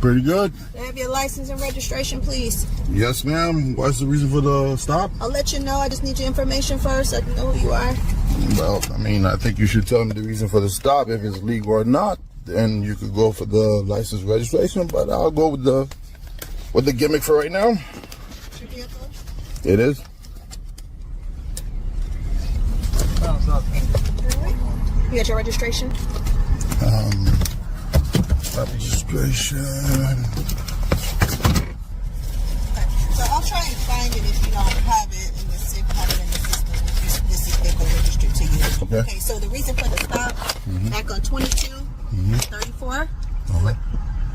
Pretty good. Can I have your license and registration, please? Yes, ma'am. What's the reason for the stop? I'll let you know. I just need your information first so I can know who you are. Well, I mean, I think you should tell me the reason for the stop. If it's legal or not, then you could go for the license registration. But I'll go with the gimmick for right now. Your vehicle? It is. You got your registration? Registration. So I'll try and find it if you don't have it in the system. This is vehicle registered to you. Okay. So the reason for the stop, back on 22, 34,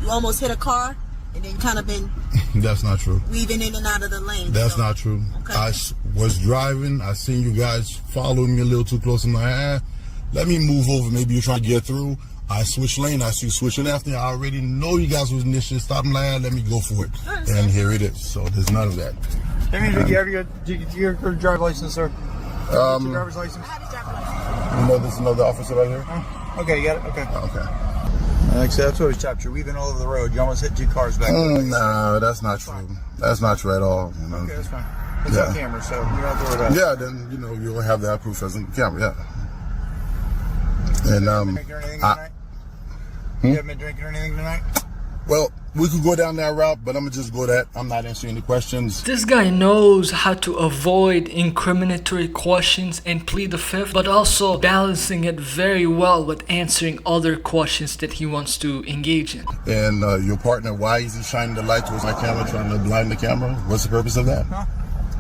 you almost hit a car and then kind of been That's not true. weaving in and out of the lane. That's not true. Okay. I was driving. I seen you guys following me a little too close. I'm like, let me move over. Maybe you're trying to get through. I switched lane. I see you switching after. I already know you guys was in this shit. Stop and like, let me go for it. And here it is. So there's none of that. Do you have your driver's license, sir? Your driver's license? I have his driver's license. You know there's another officer right here? Okay, you got it? Okay. Okay. Like I said, that's what was stopped. You're weaving all over the road. You almost hit two cars back there. No, that's not true. That's not true at all. You know? Okay, that's fine. It's on camera, so you don't have to worry about it. Yeah, then, you know, you'll have that proof as on camera, yeah. And, Drinking or anything tonight? You haven't been drinking or anything tonight? well, we could go down that route, but I'm going to just go that. I'm not answering any questions. This guy knows how to avoid incriminatory questions and plead the fifth, but also balancing it very well with answering other questions that he wants to engage in. And your partner, why is he shining the light towards my camera, trying to blind the camera? What's the purpose of that? Huh?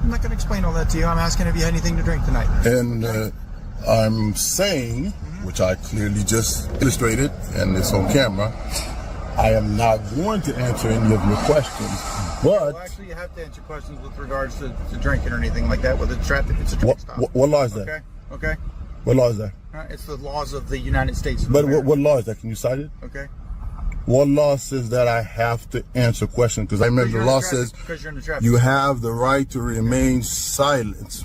I'm not going to explain all that to you. I'm asking if you had anything to drink tonight. And I'm saying, which I clearly just illustrated, and it's on camera, I am not going to answer any of your questions, but... Well, actually, you have to answer questions with regards to drinking or anything like that with the traffic. It's a traffic stop. What law is that? Okay, okay. What law is that? It's the laws of the United States of But America. what law is that? Can you cite it? Okay. What law says that I have to answer questions? Because I remember the law says Because you're in the traffic. you have the right to remain silent.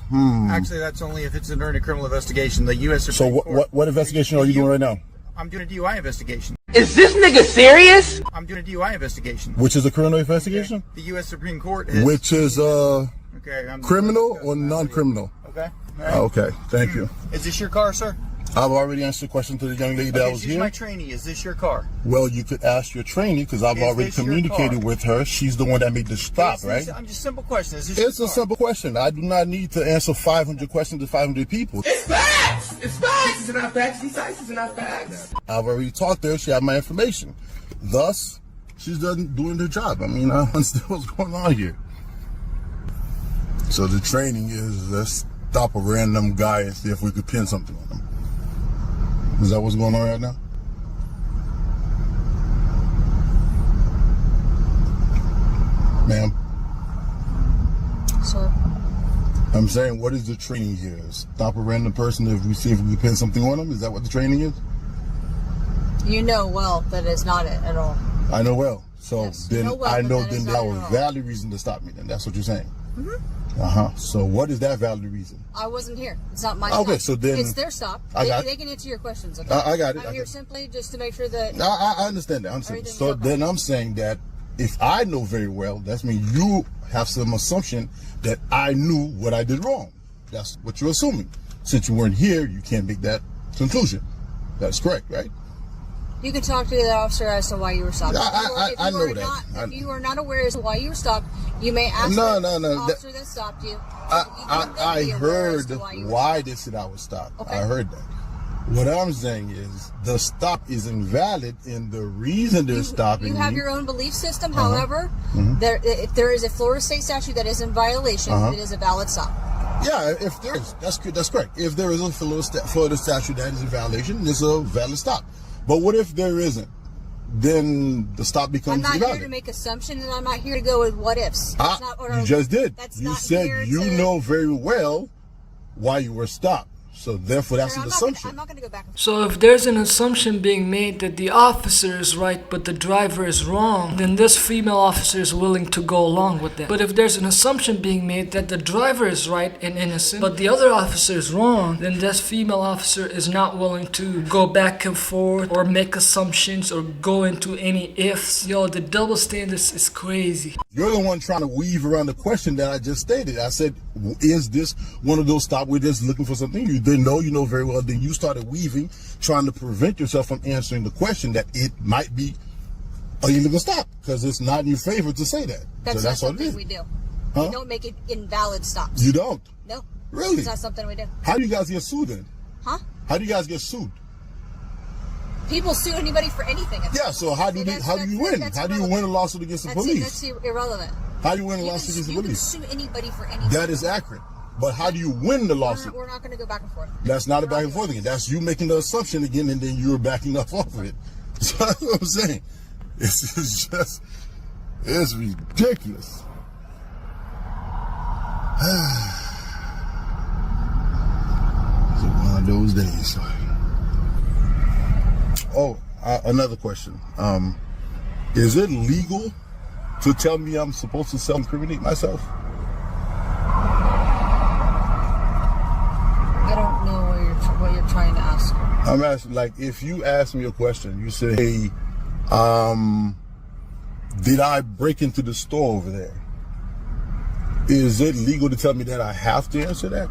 Actually, that's only if it's during a criminal investigation. The U.S. So Supreme Court. what investigation are you doing right now? I'm doing a DUI investigation. Is this nigga serious? I'm doing a DUI investigation. Which is a criminal investigation? The U.S. Supreme Court has... Which is Okay. criminal or non-criminal? Okay. All right. Okay, thank you. Is this your car, sir? I've already answered the question to the young lady that was She's here. my trainee. Is this your car? Well, you could ask your trainee because I've Is already this your communicated car? with her. She's the one that made the stop, right? I'm just simple question. Is this It's your a car? simple question. I do not need to answer 500 questions to 500 people. It's facts! It's facts! It's not facts. These facts are not facts. I've already talked to her. She had my information. Thus, she's doing her job. I mean, I understand what's going on here. So the training is let's stop a random guy and see if we could pin something on him. Is that what's going on right now? Ma'am? Sir. I'm saying, what is the training here? Stop a random person if we see if we can pin something on them? Is that what the training is? You know well that it's not it at all. I know well. So Yes, then you know well, I but know that then is that not was at all. valid reason to stop me then. That's what you're saying. So what is that valid reason? I wasn't here. It's not my Okay, stop. so then- It's their stop. I got it. They can answer your questions. Okay? I got it. I'm here simply just to make sure that I understand that. Everything's So okay. then I'm saying that if I know very well, that means you have some assumption that I knew what I did wrong. That's what you're assuming. Since you weren't here, you can't make that conclusion. That's correct, right? you can talk to the officer as to why you were stopped. I know that. If you are not aware as to why you were stopped, you may ask No, the no. officer that stopped you. I heard why they said I was stopped. Okay. I heard that. What I'm saying is the stop is invalid, and the reason they're stopping You have me. your own belief system. However, if there is a Florida state statute that is in violation, it is a valid stop. Yeah, if there is, that's correct. If there is a Florida statute that is in violation, it's a valid stop. But what if there isn't? Then the stop becomes I'm not invalid. here to make assumptions, and I'm not here to go with what ifs. That's not what You just did. That's You not said here you to- know very well why you were stopped. So therefore, that's Sir, an I'm not gonna- assumption. I'm not going to go back and forth. So if there's an assumption being made that the officer is right but the driver is wrong, then this female officer is willing to go along with that. But if there's an assumption being made that the driver is right and innocent but the other officer is wrong, then this female officer is not willing to go back and forth or make assumptions or go into any ifs. Yo, the double standards is crazy. You're the one trying to weave around the question that I just stated. I said, is this one of those stop? We're just looking for something. You didn't know, you know very well. Then you started weaving, trying to prevent yourself from answering the question that it might be an illegal stop because it's not in your favor to say that. That's So not that's what it something is. we do. Huh? We don't make it invalid stops. You don't. No. Really? It's not something we do. How do you guys get sued then? Huh? How do you guys get sued? People sue anybody for anything. Yeah. So how do you win? How do you win a lawsuit against the police? That's irrelevant. How do you win a You lawsuit against the can police? sue anybody for anything. That is accurate. But how do you win the lawsuit? We're not going to go back and forth. That's not a back and forth again. That's you making the assumption again, and then you're backing up off of it. So that's what I'm saying. It's just, it's ridiculous. It's one of those days. Oh, another question. Is it legal to tell me I'm supposed to self-incriminate myself? I don't know what you're trying to ask. I'm asking, like, if you ask me a question, you say, hey, did I break into the store over there? Is it legal to tell me that I have to answer that?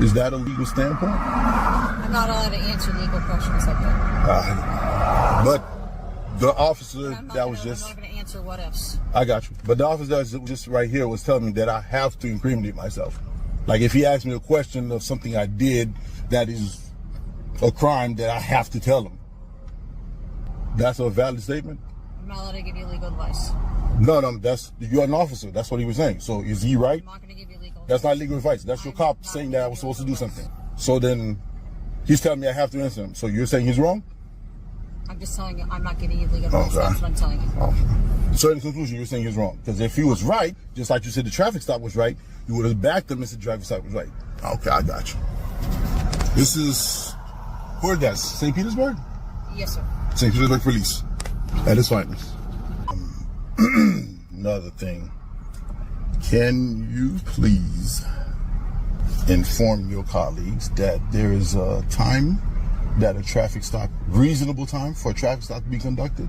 Is that a legal standpoint? I'm not allowed to answer legal questions like that. But the officer I'm not that gonna, was just, I'm not going to answer what ifs. I got you. But the officer that was just right here was telling me that I have to incriminate myself. Like if he asked me a question of something I did that is a crime, that I have to tell him. That's a valid statement? I'm not allowed to give you legal advice. No, you're an officer. That's what he was saying. So is he right? I'm not going to give you legal That's not legal advice. That's your cop saying that I was supposed to do something. So then he's telling me I have to answer him. So you're saying he's wrong? I'm just telling you, I'm not giving you legal advice. Okay. That's what I'm telling you. Oh. So in conclusion, you're saying he's wrong. Because if he was right, just like you said the traffic stop was right, you would have backed him and said the traffic stop was right. Okay, I got you. This is, where's that? St. Petersburg? Yes, sir. St. Petersburg Police. At its finest. Another thing. Can you please inform your colleagues that there is a time that a traffic stop, reasonable time for a traffic stop to be conducted,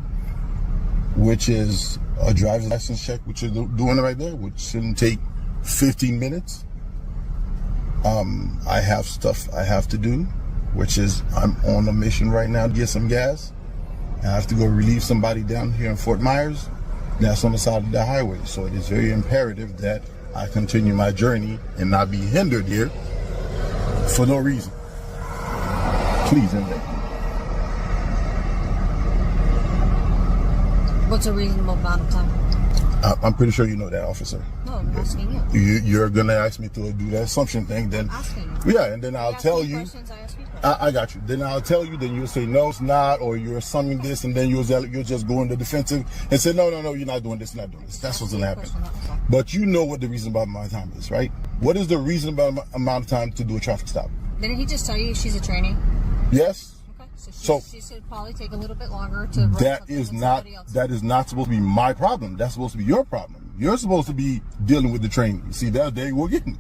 which is a driver's license check, which you're doing right there, which shouldn't take 15 minutes. I have stuff I have to do, which is I'm on a mission right now to get some gas. I have to go relieve somebody down here in Fort Myers. That's on the side of the highway. So it is very imperative that I continue my journey and not be hindered here for no reason. Please, Emily. What's a reasonable amount of time? I'm pretty sure you know that, officer. No, I'm asking you. You're going to ask me to do that assumption thing. Then, I'm asking you. yeah, and then I'll tell you. Questions, I ask you questions. I got you. Then I'll tell you. Then you'll say no, it's not, or you're assuming this, and then you'll just go in the defensive and say no, you're not doing this, you're not doing this. That's what's gonna happen. But you know what the reasonable amount of time is, right? What is the reasonable amount of time to do a traffic stop? Didn't he just tell you she's a trainee? Yes. Okay, So- she should probably take a little bit longer to run That something is than not somebody else. that is not supposed to be my problem. That's supposed to be your problem. You're supposed to be dealing with the training. See, that day we're getting.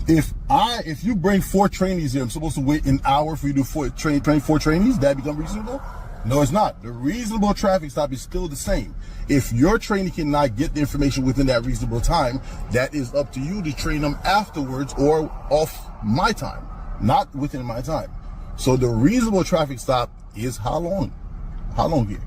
If you bring 4 trainees here, I'm supposed to wait an hour for you to train 4 trainees. That become reasonable? No, it's not. The reasonable traffic stop is still the same. If your trainee cannot get the information within that reasonable time, that is up to you to train them afterwards or off my time, not within my time. So the reasonable traffic stop is how long? How long here?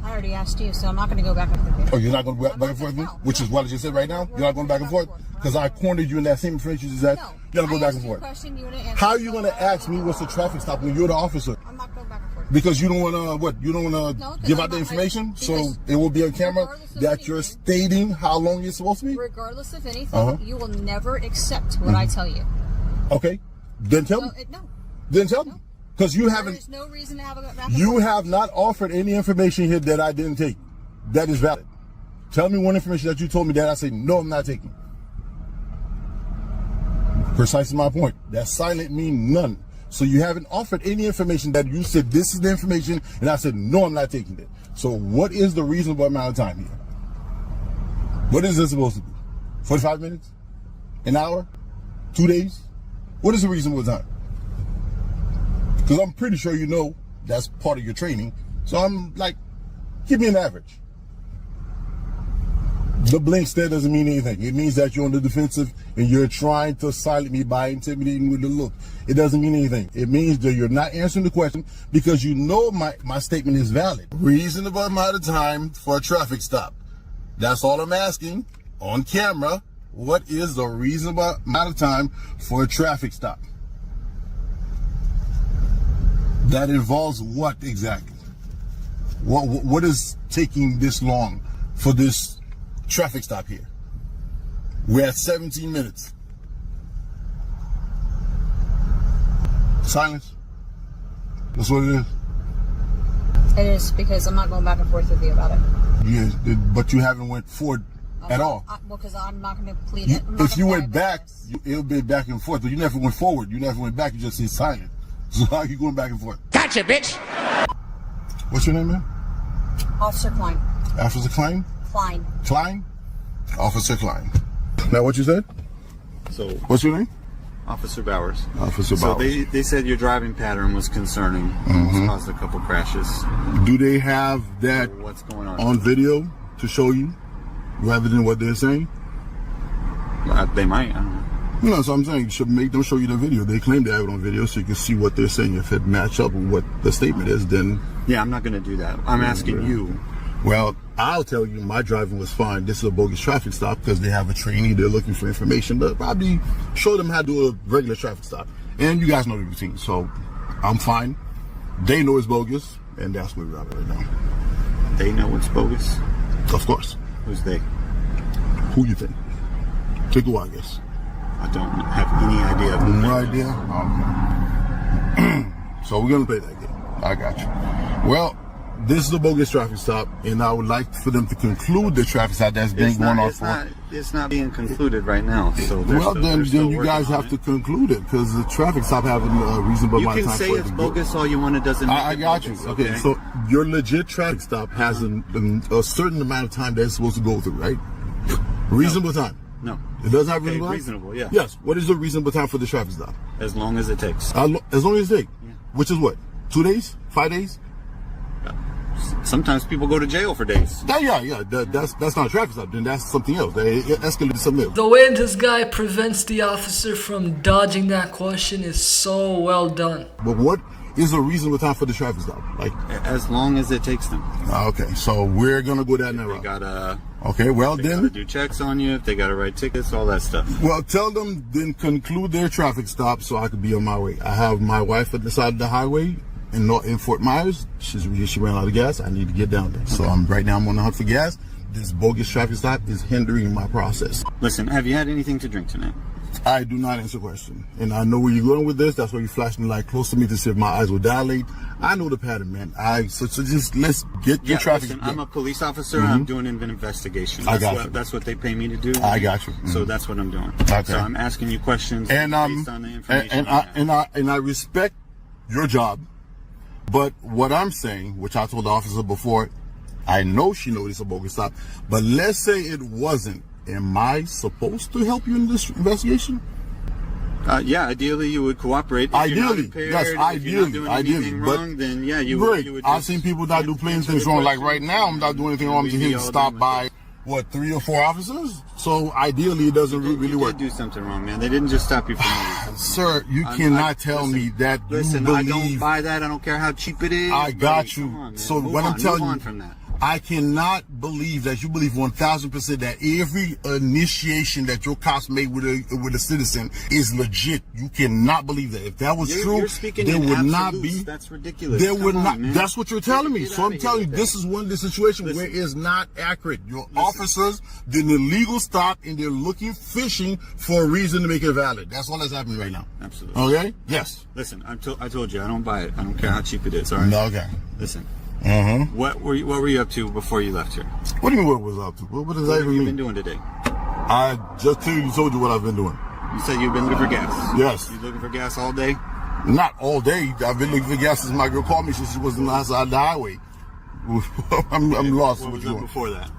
I already asked you, so I'm not going to go back and forth. Oh, you're not going to go back and forth with me? No. Which is what I just said right now? You're not going back and forth? Because I cornered you in that same information you said. No. You're going to go back and I forth. asked you a question, you wouldn't answer. How are you going to ask me what's the traffic stop when you're the officer? I'm not going back and forth. Because you don't want to, what? You don't want No, to 'cause give I'm out the not- information? So because it will be on camera regardless of that you're anything- stating how long it's supposed to be? Regardless of anything, Uh-huh. you will never accept what I tell you. Okay. Then tell me. No, Then tell me. Because you haven't, there's no reason to have a back and you forth. have not offered any information here that I didn't take. That is valid. Tell me one information that you told me that I say, no, I'm not taking. Precisely my point. That silent means none. So you haven't offered any information that you said this is the information, and I said no, I'm not taking it. So what is the reasonable amount of time here? What is this supposed to be? 45 minutes? An hour? 2 days? What is the reasonable time? Because I'm pretty sure you know that's part of your training. So I'm like, give me an average. The blink stare doesn't mean anything. It means that you're on the defensive and you're trying to silence me by intimidating with the look. It doesn't mean anything. It means that you're not answering the question because you know my statement is valid. Reasonable amount of time for a traffic stop. That's all I'm asking on camera. What is the reasonable amount of time for a traffic stop? That involves what exactly? What is taking this long for this traffic stop here? We're at 17 minutes. Silence. That's what it is. It is because I'm not going back and forth with you about it. Yeah, but you haven't went forward at all. Well, because I'm not going to plead it. If you went back, it'll be back and forth. But you never went forward. You never went back. You just said silent. So how are you going back and forth? Gotcha, bitch. What's your name, man? Officer Klein. Officer Klein? Klein. Klein? Officer Klein. Now what you said? So, What's your name? Officer Bowers. Officer So Bowers. they said your driving pattern was concerning. Almost caused a couple crashes. Do they have that What's going on? on video to show you rather than what they're saying? They might. I don't know. No, so I'm saying you should make them show you the video. They claim they have it on video so you can see what they're saying. If it match up with what the statement is, then, Yeah, I'm not going to do that. I'm asking you. well, I'll tell you my driving was fine. This is a bogus traffic stop because they have a trainee. They're looking for information. But probably show them how to do a regular traffic stop. And you guys know the routine. So I'm fine. They know it's bogus. And that's where we're at right now. They know it's bogus. Of course. Who's they? Who you think? Take a while, I guess. I don't have any idea. Who No they idea? Okay. So we're going to play that game. I got you. Well, this is a bogus traffic stop, and I would like for them to conclude the traffic stop that's been going on for. It's not being concluded right now. So Well, then you guys have to conclude it because the traffic stop having a reasonable You amount of can time say for it it's to go. bogus all you want. It doesn't. Make I it got you. bogus, Okay, so your legit traffic stop has a certain amount of time that it's supposed to go through, right? Reasonable time. no, It doesn't have Okay, reasonable time? reasonable, yeah. Yes. What is the reasonable time for the traffic stop? as long as it takes. As long as it takes. Which is what? 2 days? 5 days? Sometimes people go to jail for days. That's not a traffic stop. Then that's something else. That escalated to something else. The way this guy prevents the officer from dodging that question is so well done. But what is a reasonable time for the traffic stop? Like, As long as it takes them. okay, so we're gonna go down that They route. gotta, Okay, well they gotta then, do checks on you. If they gotta write tickets, all that stuff. well tell them then conclude their traffic stop so I could be on my way. I have my wife at the side of the highway in Fort Myers. She ran out of gas. I need to get down there. So right now I'm on the hunt for gas. This bogus traffic stop is hindering my process. Listen, have you had anything to drink tonight? I do not answer question. And I know where you're going with this. That's why you're flashing the light close to me to see if my eyes will dilate. I know the pattern, man. So just let's get your traffic. Listen, I'm a police officer. I'm doing an investigation. I That's got what, you. That's what they pay me to do. I got you. So that's what I'm doing. Okay. So I'm asking you questions And based on the information. I respect your job, but what I'm saying, which I told the officer before, I know she knows it's a bogus stop, but let's say it wasn't. Am I supposed to help you in this investigation? Yeah, ideally you would cooperate. If you're not Ideally, impaired, yes, if you're not doing anything but wrong, then yeah, you great. would I've just seen people not do plenty of answer things the wrong. Like question. right now, I'm not doing anything wrong. I'm just here to stop by, 3 or 4 officers? So ideally, it doesn't really You work. did do something wrong, man. They didn't just stop you from moving. Sir, you cannot tell me that Listen, you I don't believe. buy that. I don't care how cheap it is. I got buddy. you. Come on, man. So Move what I'm on, telling move you, on from that. I cannot believe that you believe 1,000% that every initiation that your cops made with a citizen is legit. You cannot believe that. If that was true, You're speaking there in would not absolutes. be. That's ridiculous. There would Come not. on, man. That's what you're telling me. Get So I'm outta telling you, here with this that. is one of the situations Listen. where it's not accurate. Your officers did an illegal stop and they're looking fishing for a reason to make it valid. That's all that's happening right now. Absolutely. Okay? Yes. Listen, I told you I don't buy it. I don't care how cheap it is. All right. No. Okay. Listen. Mm-hmm. What were you up to before you left here? What do you mean? What was up to? What does that What have even you mean? been doing today? I just told you what I've been doing. You said you've been looking for gas. Yes. You looking for gas all day? Not all day. I've been looking for gas since my girl called me. She was on the side of the highway. I'm lost. What was that before that?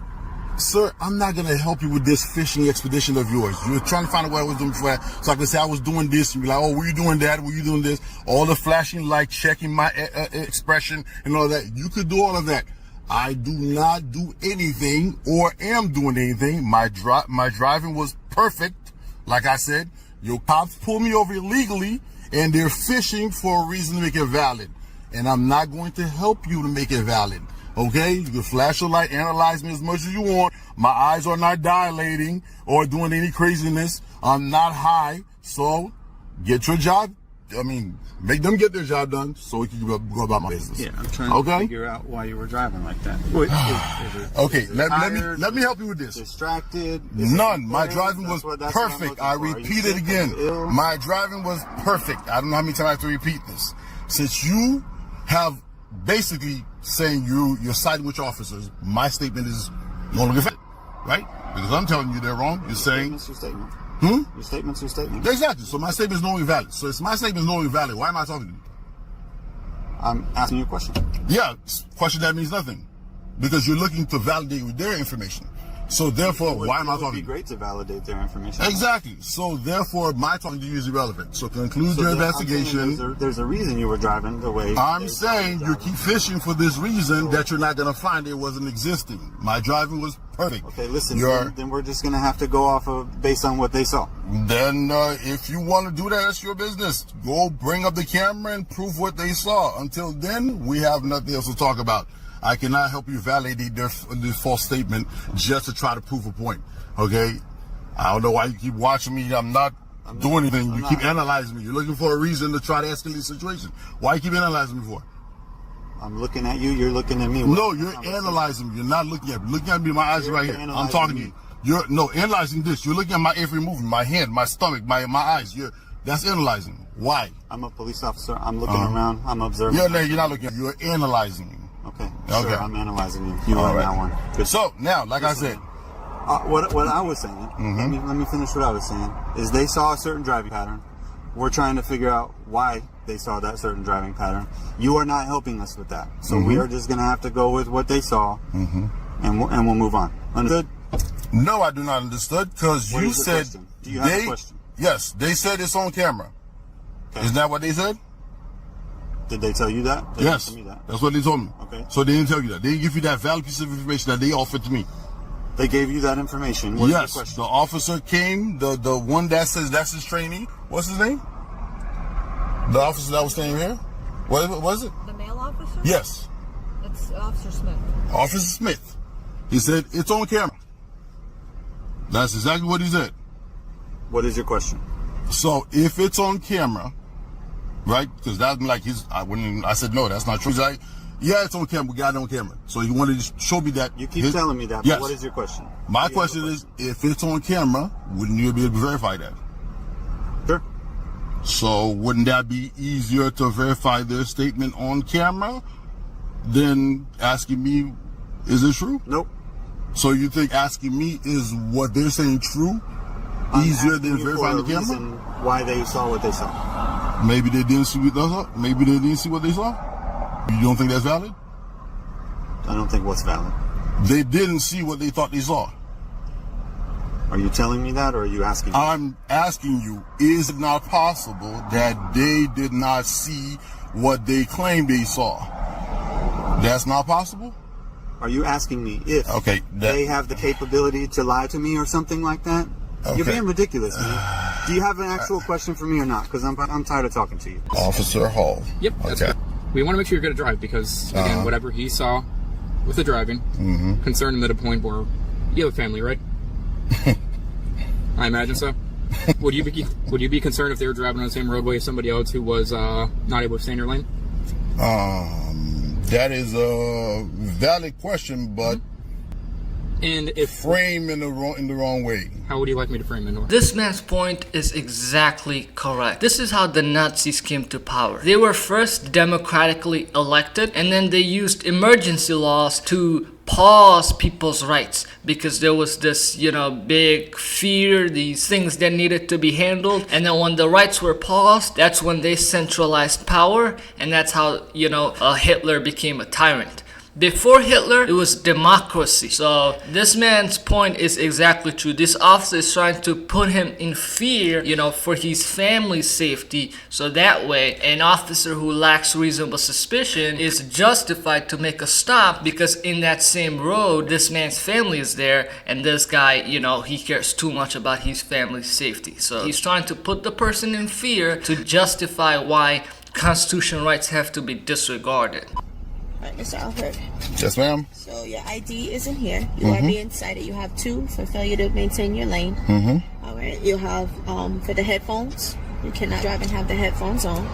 Sir, I'm not going to help you with this fishing expedition of yours. You're trying to find out what I was doing before. So I can say I was doing this. You'd be like, oh, were you doing that? Were you doing this? All the flashing light, checking my expression and all that. You could do all of that. I do not do anything or am doing anything. My driving was perfect. Like I said, your cops pulled me over illegally and they're fishing for a reason to make it valid. And I'm not going to help you to make it valid. Okay, you can flash your light, analyze me as much as you want. My eyes are not dilating or doing any craziness. I'm not high, so get your job. I mean, make them get their job done so we can go about my business. Yeah, I'm trying to figure out why you were driving like that. Wait, okay, let me help you with this. Distracted? None. My driving was perfect. I repeat it again. My driving was perfect. I don't know how many times I have to repeat this. Since you have basically saying you're siding with your officers, my statement is no longer valid, right? Because I'm telling you they're wrong. You're saying your statement. Your statement's your statement. Exactly. So my statement is no longer valid. So if my statement is no longer valid, why am I talking to you? I'm asking you a question. Yeah, question that means nothing, because you're looking to validate their information. So therefore, why am I talking? It would be great to validate their information. Exactly. So therefore, my talking to you is irrelevant. So conclude your investigation. There's a reason you were driving the way. I'm saying you keep fishing for this reason that you're not going to find it wasn't existing. My driving was perfect. Okay, listen. Then we're just going to have to go off of based on what they saw. Then if you want to do that, it's your business. Go bring up the camera and prove what they saw. Until then, we have nothing else to talk about. I cannot help you validate their false statement just to try to prove a point. Okay? I don't know why you keep watching me. I'm not doing anything. You keep analyzing me. You're looking for a reason to try to escalate the situation. Why you keep analyzing me for? I'm looking at you. You're looking at me. No, you're analyzing me. You're not looking at me. Looking at me, my eyes are right here. I'm talking to you. You're analyzing this. You're looking at my every movement, my hand, my stomach, my eyes. That's analyzing. Why? I'm a police officer. I'm looking around. I'm observing. You're not looking at me. You're analyzing. Okay. Sure, I'm analyzing you. You on that one. Good. So now, like I said, what I was saying. Let me finish what I was saying. Is they saw a certain driving pattern. We're trying to figure out why they saw that certain driving pattern. You are not helping us with that. So we are just going to have to go with what they saw, and we'll move on. Understood? No, I do not understood, because you said do you have a question? Yes, they said it's on camera. Okay. Isn't that what they said? Did they tell you that? Yes, that's what they told me. Okay. So they didn't tell you that. They didn't give you that valid piece of information that they offered to me. They gave you that information. What's yes, the question? The officer came, the one that says that's his trainee. What's his name? The officer that was staying here? What was it? The male officer? Yes. It's Officer Smith. Officer Smith. He said, it's on camera. That's exactly what he said. What is your question? So if it's on camera, right? Because that's like I said, no, that's not true. He's like, yeah, it's on camera. We got it on camera. So he wanted to show me that. You keep telling me that, yes. But what is your question? My question is, if it's on camera, wouldn't you be able to verify that? Sure. So wouldn't that be easier to verify their statement on camera than asking me, is it true? Nope. So you think asking me is what they're saying true easier than verifying the camera? Why they saw what they saw? Maybe they didn't see what they saw. Maybe they didn't see what they saw. You don't think that's valid? I don't think what's valid. They didn't see what they thought they saw. Are you telling me that, or are you asking me? I'm asking you, is it not possible that they did not see what they claimed they saw? That's not possible? Are you asking me if they have the capability to lie to me or something like that? Okay. You're being ridiculous, man. Do you have an actual question for me or not? Because I'm tired of talking to you. Officer Hall. Yep. Okay. We want to make sure you're going to drive because, again, whatever he saw with the driving concerned him at a point where you have a family, right? I imagine so. Would you be concerned if they were driving on the same roadway as somebody else who was not able to stay in your lane? That is a valid question, but and if frame in the wrong way. How would you like me to frame it? This man's point is exactly correct. This is how the Nazis came to power. They were first democratically elected, and then they used emergency laws to pause people's rights because there was this, big fear, these things that needed to be handled. And then when the rights were paused, that's when they centralized power, and that's how, Hitler became a tyrant. Before Hitler, it was democracy. So this man's point is exactly true. This officer is trying to put him in fear, for his family's safety. So that way, an officer who lacks reasonable suspicion is justified to make a stop because in that same road, this man's family is there. And this guy, he cares too much about his family's safety. So he's trying to put the person in fear to justify why constitutional rights have to be disregarded. All right, Mr. Alfred. Yes, ma'am. So your ID is in here. You are being cited. You have 2 for failure to maintain your lane. All right. You have for the headphones. You cannot drive and have the headphones on,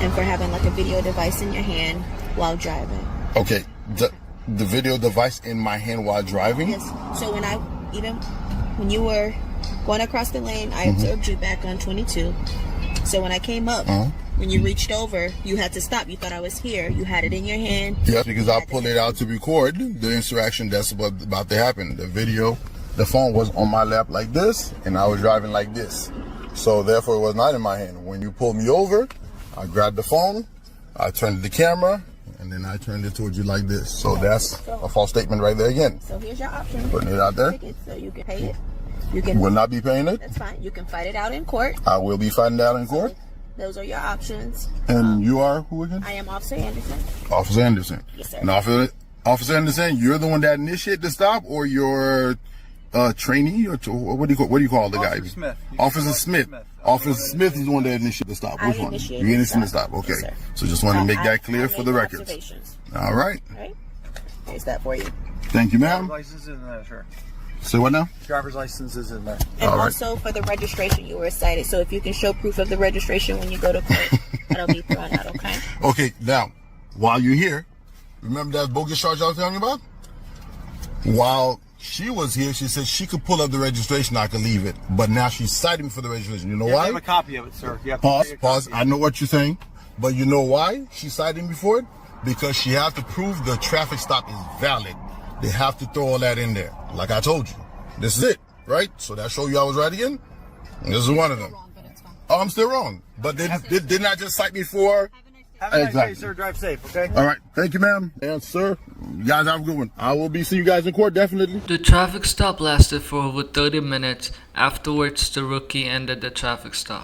and for having like a video device in your hand while driving. Okay, the video device in my hand while driving. Yes. So when you were going across the lane, I observed you back on 22. So when I came up. When you reached over, you had to stop. You thought I was here. You had it in your hand. Yes, because I pulled it out to record the interaction that's about to happen. The phone was on my lap like this, and I was driving like this. So therefore, it was not in my hand. When you pulled me over, I grabbed the phone, I turned the camera, and then I turned it towards you like this. So that's a false statement right there again. So here's your option. Putting it out there. So you can pay it. You can. Will not be paying it. That's fine. You can fight it out in court. I will be fighting it out in court. Those are your options. And you are who again? I am Officer Anderson. Officer Anderson. Yes, sir. And Officer Anderson, you're the one that initiated the stop, or your trainee, or what do you call the guy? Officer Smith. Officer Smith. Officer Smith is the one that initiated the stop. Which one? You initiated the stop. Okay. Yes, so just want to make that clear for the made records. observations. All right. All right. Here's that for you. Thank you, ma'am. License is in there, sure. Say what now? Driver's license is in there. And All right. also for the registration, you were cited. So if you can show proof of the registration when you go to court, that'll be thrown out, okay? Okay, now, while you're here, remember that bogus charge I was telling you about? While she was here, she said she could pull up the registration, I could leave it. But now she's citing me for the registration. You know You why? have a copy of it, sir. You have to take a Pause. copy. I know what you're saying. But you know why she's citing me for it? Because she has to prove the traffic stop is valid. They have to throw all that in there. Like I told you. This is it, right? So that show you I was right again? And this is one of them. Oh, I'm still wrong. But didn't I just cite me for... Have a nice Exactly. day, sir. Drive safe, okay? All right. Thank you, ma'am. And sir, you guys have a good one. I will be seeing you guys in court, definitely. The traffic stop lasted for over 30 minutes. Afterwards, the rookie ended the traffic stop.